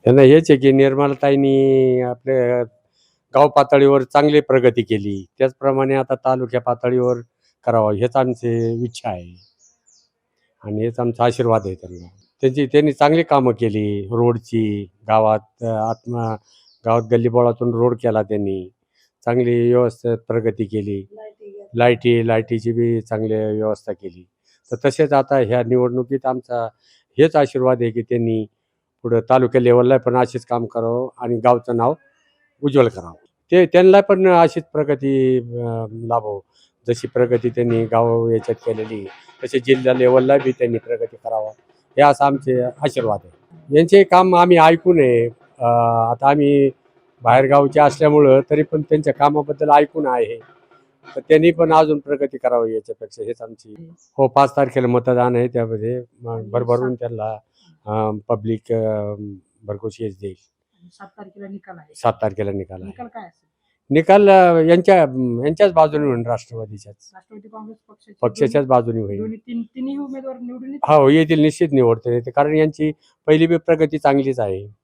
त्यांना हेच आहे की निर्मलाताईंनी आपल्या गाव पातळीवर चांगली प्रगती केली. त्याचप्रमाणे आता तालुक्या पातळीवर करावं हेच आमची इच्छा आहे आणि हेच आमचा आशीर्वाद आहे त्यांना. त्यांनी चांगली कामं केली. रोडची, गावात गावात गल्लीबोळातून रोड केला त्यांनी. चांगली व्यवस्थित प्रगती केली. लाईटीची बी चांगली व्यवस्था केली. तर तसेच आता ह्या निवडणुकीत आमचा हेच आशीर्वाद आहे की त्यांनी पुढं तालुका लेव्हलला पण असेच काम करावं आणि गावचं नाव उज्ज्वल करावं. त्यांना पण अशीच प्रगती लाभो. जशी प्रगती त्यांनी गाव याच्यात केलेली, तशी जिल्हा लेव्हलला बी त्यांनी प्रगती करावा, हे असा आमचे आशीर्वाद आहे. यांचे काम आम्ही ऐकून आहे. आता आम्ही बाहेरगावचे असल्यामुळं तरी पण त्यांच्या कामाबद्दल ऐकून आहे. तर त्यांनी पण अजून प्रगती करावी याच्यापेक्षा हेच आमची. हो, 5 तारखेला मतदान आहे. त्यामध्ये भरभरून त्यांना पब्लिक भरघोस यश देईल. 7 तारखेला निकाल आहे. 7 तारखेला निकाल आहे. निकाल काय असेल? निकाल यांच्याच बाजूने होईल, राष्ट्रवादीच्याच राष्ट्रवादी काँग्रेस पक्षाच्याच बाजूने होईल. तिन्ही उमेदवार निवडून हो, येतील, निश्चित निवडतील. कारण यांची पहिली बी प्रगती चांगलीच आहे.